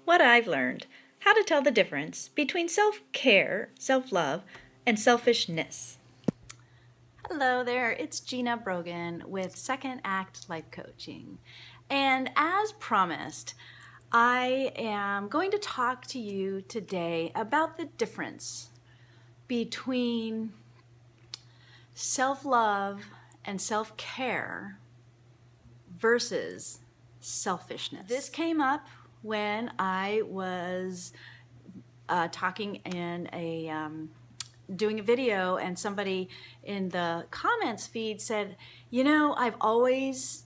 What I've learned, how to tell the difference between self-care, self-love, and selfishness. Hello there, it's Gina Brogan with Second Act Life Coaching. And as promised, I am going to talk to you today about the difference between self-love and self-care versus selfishness. This came up when I was talking in doing a video, and somebody in the comments feed said, you know, I've always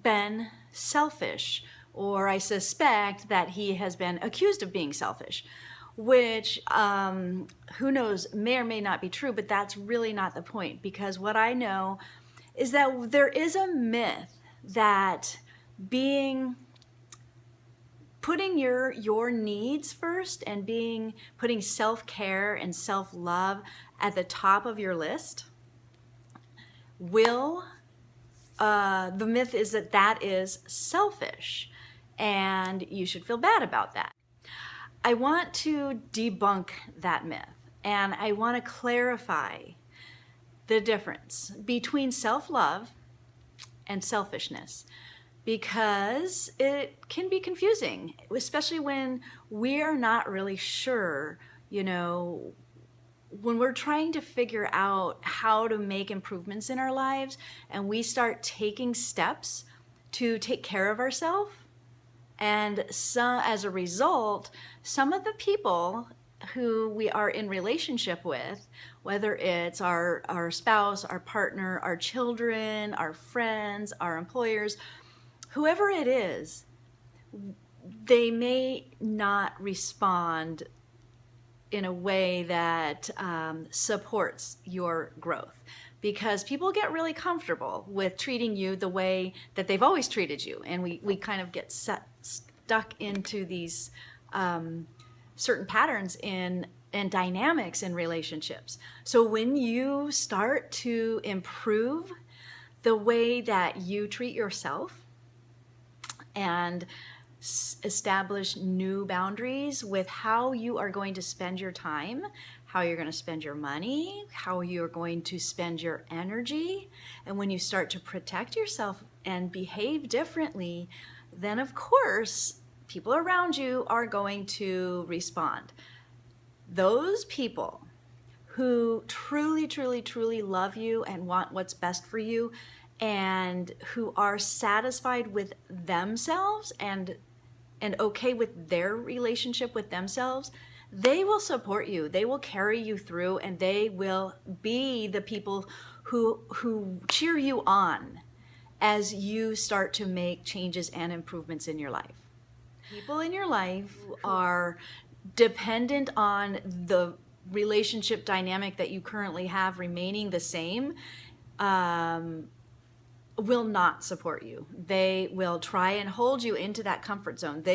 been selfish, or I suspect that he has been accused of being selfish, which who knows, may or may not be true, but that's really not the point, because what I know is that there is a myth that putting your needs first and putting self-care and self-love at the top of your list the myth is that is selfish, and you should feel bad about that. I want to debunk that myth, and I want to clarify the difference between self-love and selfishness, because it can be confusing, especially when we are not really sure, you know, when we're trying to figure out how to make improvements in our lives and we start taking steps to take care of ourselves. And as a result, some of the people who we are in relationship with, whether it's our spouse, our partner, our children, our friends, our employers, whoever it is, they may not respond in a way that supports your growth, because people get really comfortable with treating you the way that they've always treated you, and we kind of get stuck into these certain patterns and dynamics in relationships. So when you start to improve the way that you treat yourself and establish new boundaries with how you are going to spend your time, how you're going to spend your money, how you're going to spend your energy, and when you start to protect yourself and behave differently, then of course people around you are going to respond. Those people who truly, truly, truly love you and want what's best for you, and who are satisfied with themselves and okay with their relationship with themselves, they will support you, they will carry you through, and they will be the people who cheer you on as you start to make changes and improvements in your life. People in your life who are dependent on the relationship dynamic that you currently have remaining the same, will not support you. They will try and hold you into that comfort zone.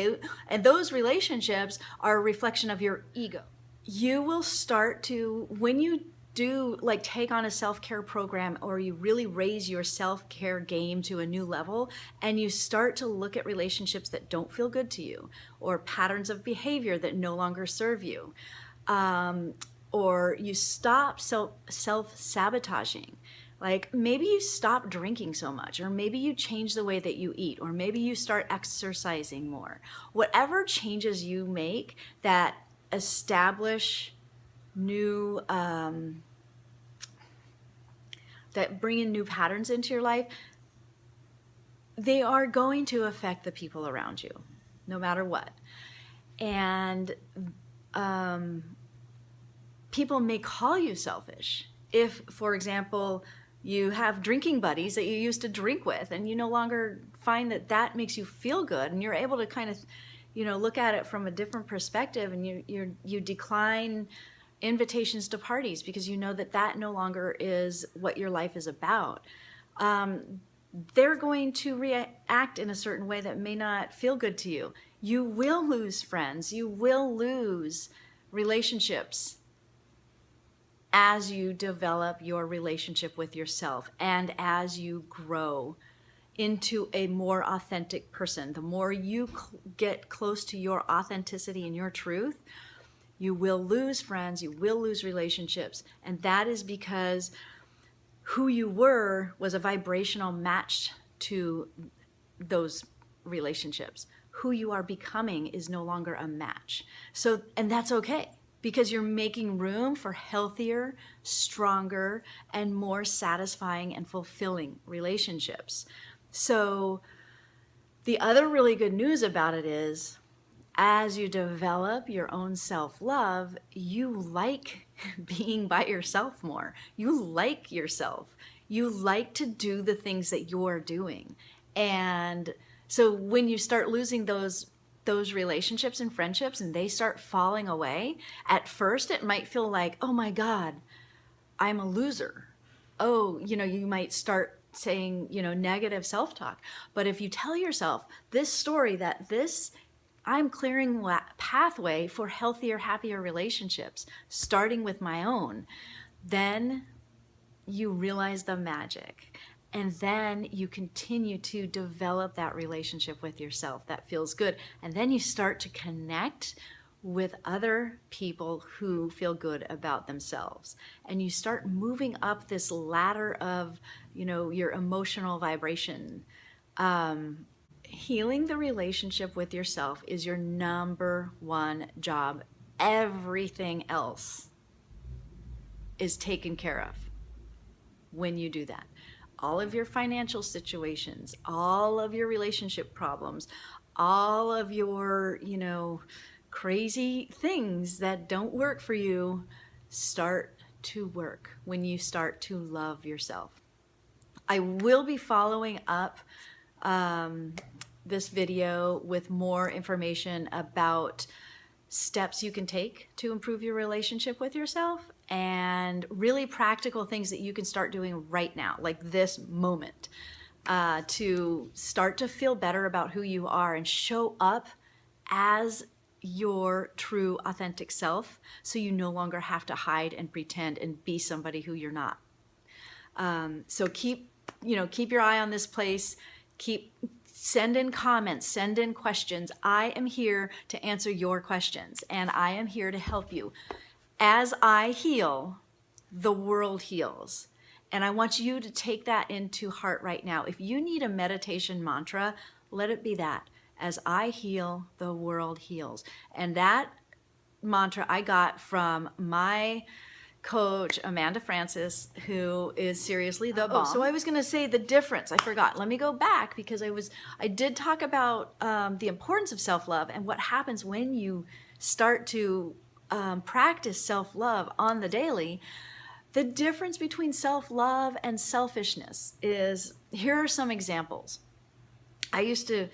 And those relationships are a reflection of your ego. You will start to, when you do take on a self-care program, or you really raise your self-care game to a new level, and you start to look at relationships that don't feel good to you, or patterns of behavior that no longer serve you, or you stop self-sabotaging. Like maybe you stop drinking so much, or maybe you change the way that you eat, or maybe you start exercising more. Whatever changes you make that establish new, that bring in new patterns into your life, they are going to affect the people around you, no matter what. And people may call you selfish if, for example, you have drinking buddies that you used to drink with, and you no longer find that makes you feel good, and you're able to kind of, look at it from a different perspective, and you decline invitations to parties because you know that no longer is what your life is about. They're going to react in a certain way that may not feel good to you. You will lose friends. You will lose relationships as you develop your relationship with yourself, and as you grow into a more authentic person. The more you get close to your authenticity and your truth, you will lose friends, you will lose relationships. And that is because who you were was a vibrational match to those relationships. Who you are becoming is no longer a match. So, and that's okay, because you're making room for healthier, stronger, and more satisfying and fulfilling relationships. So the other really good news about it is, as you develop your own self-love, you like being by yourself more. You like yourself. You like to do the things that you're doing. And so when you start losing those relationships and friendships and they start falling away, at first it might feel like, oh my God, I'm a loser. Oh, you might start saying, negative self-talk. But if you tell yourself this story, that I'm clearing pathway for healthier, happier relationships, starting with my own, then you realize the magic. And then you continue to develop that relationship with yourself that feels good. And then you start to connect with other people who feel good about themselves. And you start moving up this ladder of, your emotional vibration. Healing the relationship with yourself is your number one job. Everything else is taken care of when you do that. All of your financial situations, all of your relationship problems, all of your, crazy things that don't work for you start to work when you start to love yourself. I will be following up this video with more information about steps you can take to improve your relationship with yourself, and really practical things that you can start doing right now, like this moment, to start to feel better about who you are and show up as your true authentic self, so you no longer have to hide and pretend and be somebody who you're not. So keep your eye on this place. Send in comments, send in questions. I am here to answer your questions, and I am here to help you. As I heal, the world heals. And I want you to take that into heart right now. If you need a meditation mantra, let it be that. As I heal, the world heals. And that mantra I got from my coach, Amanda Francis, who is seriously the bomb. So I was going to say the difference. I forgot. Let me go back, because I did talk about the importance of self-love and what happens when you start to practice self-love on the daily. The difference between self-love and selfishness is, here are some examples. I used to,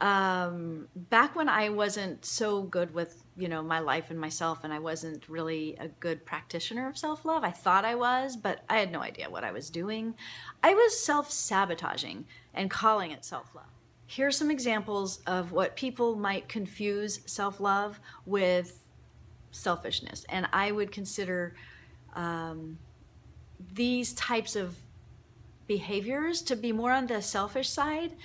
back when I wasn't so good with, my life and myself, and I wasn't really a good practitioner of self-love. I thought I was, but I had no idea what I was doing. I was self-sabotaging and calling it self-love. Here's some examples of what people might confuse self-love with selfishness. And I would consider these types of behaviors to be more on the selfish side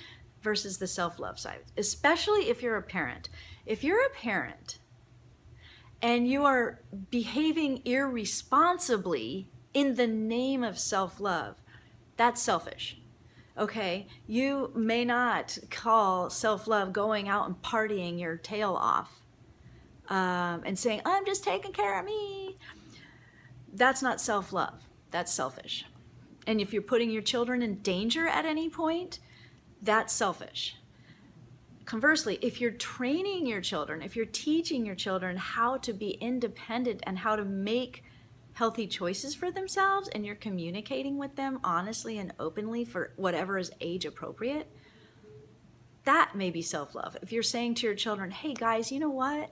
versus the self-love side, especially if you're a parent. If you're a parent and you are behaving irresponsibly in the name of self-love, that's selfish. Okay, you may not call self-love going out and partying your tail off and saying, I'm just taking care of me. That's not self-love. That's selfish. And if you're putting your children in danger at any point, that's selfish. Conversely, if you're training your children, if you're teaching your children how to be independent and how to make healthy choices for themselves, and you're communicating with them honestly and openly for whatever is age appropriate, that may be self-love. If you're saying to your children, hey guys, you know what?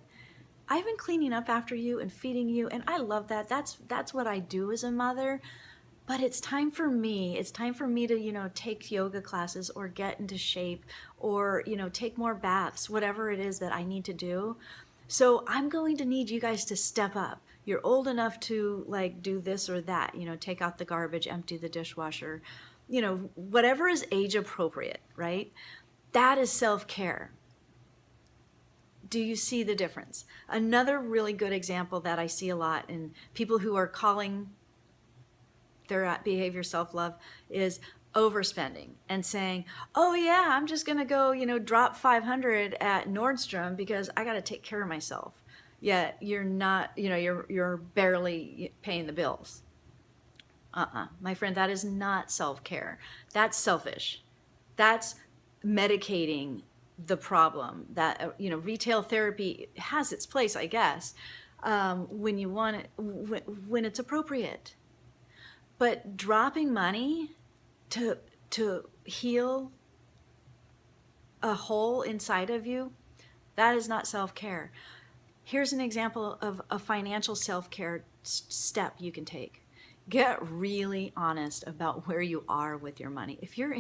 I've been cleaning up after you and feeding you, and I love that. That's what I do as a mother. But it's time for me. It's time for me to, take yoga classes or get into shape or, take more baths, whatever it is that I need to do. So I'm going to need you guys to step up. You're old enough to do this or that, take out the garbage, empty the dishwasher, whatever is age appropriate, right? That is self-care. Do you see the difference? Another really good example that I see a lot in people who are calling their behavior self-love is overspending and saying, oh yeah, I'm just going to go, drop 500 at Nordstrom because I got to take care of myself. Yet you're not, you're barely paying the bills. My friend, that is not self-care. That's selfish. That's medicating the problem. That retail therapy has its place, I guess, when you want it, when it's appropriate. But dropping money to heal a hole inside of you, that is not self-care. Here's an example of a financial self-care step you can take. Get really honest about where you are with your money. If you're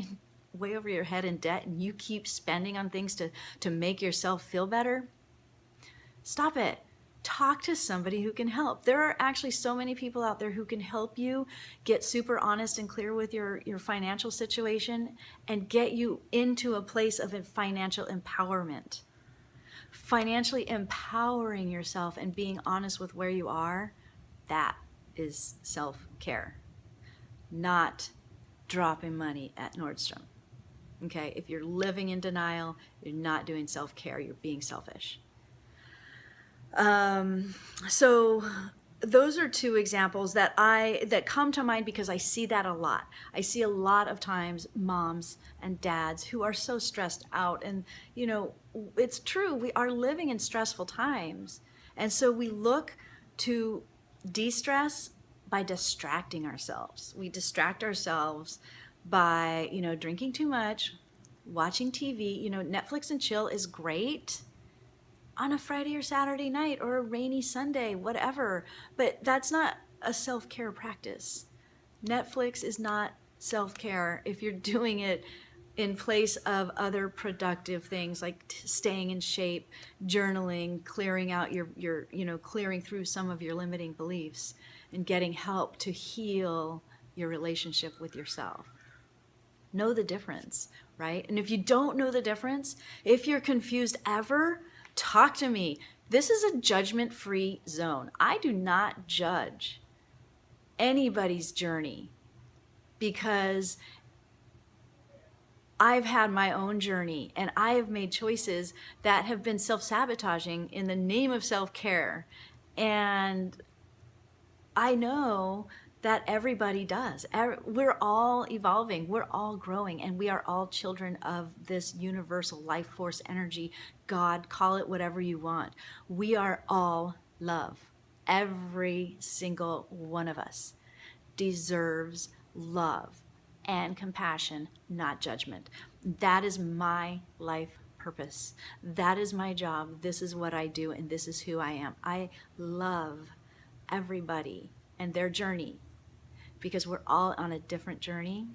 way over your head in debt and you keep spending on things to make yourself feel better, stop it. Talk to somebody who can help. There are actually so many people out there who can help you get super honest and clear with your financial situation and get you into a place of financial empowerment. Financially empowering yourself and being honest with where you are, that is self-care, not dropping money at Nordstrom. Okay, if you're living in denial, you're not doing self-care, you're being selfish. So those are two examples that come to mind because I see that a lot. I see a lot of times moms and dads who are so stressed out, and it's true, we are living in stressful times, and so we look to de-stress by distracting ourselves. We distract ourselves by drinking too much, watching TV. Netflix and chill is great on a Friday or Saturday night or a rainy Sunday, whatever. But that's not a self-care practice. Netflix is not self-care if you're doing it in place of other productive things like staying in shape, journaling, clearing out your clearing through some of your limiting beliefs and getting help to heal your relationship with yourself. Know the difference, right? And if you don't know the difference, if you're confused ever, talk to me. This is a judgment-free zone. I do not judge anybody's journey because I've had my own journey and I have made choices that have been self-sabotaging in the name of self-care. And I know that everybody does. We're all evolving, we're all growing, and we are all children of this universal life force energy, God, call it whatever you want. We are all love. Every single one of us deserves love and compassion, not judgment. That is my life purpose. That is my job. This is what I do, and this is who I am. I love everybody and their journey because we're all on a different journey,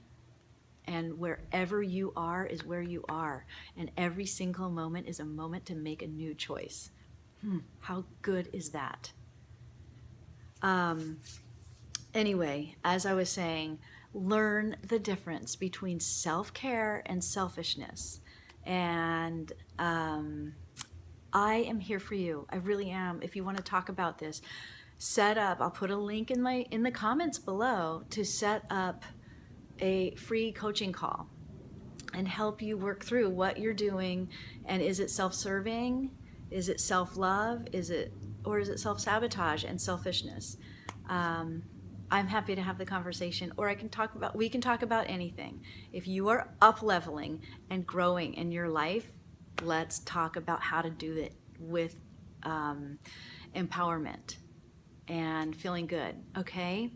and wherever you are is where you are, and every single moment is a moment to make a new choice. How good is that? Anyway, as I was saying, learn the difference between self-care and selfishness. And I am here for you. I really am. If you want to talk about this, set up, I'll put a link in the comments below to set up a free coaching call and help you work through what you're doing. And is it self-serving? Is it self-love? Or is it self-sabotage and selfishness? I'm happy to have the conversation, or we can talk about anything. If you are up-leveling and growing in your life, let's talk about how to do it with empowerment and feeling good, okay?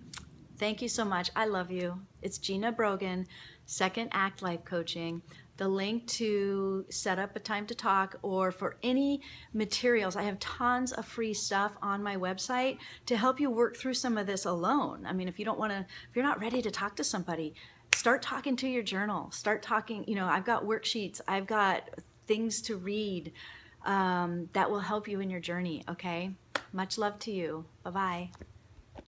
Thank you so much. I love you. It's Gina Brogan, Second Act Life Coaching. The link to set up a time to talk, or for any materials, I have tons of free stuff on my website to help you work through some of this alone. I mean, if you're not ready to talk to somebody, start talking to your journal. Start talking, I've got worksheets, I've got things to read that will help you in your journey, okay? Much love to you. Bye-bye.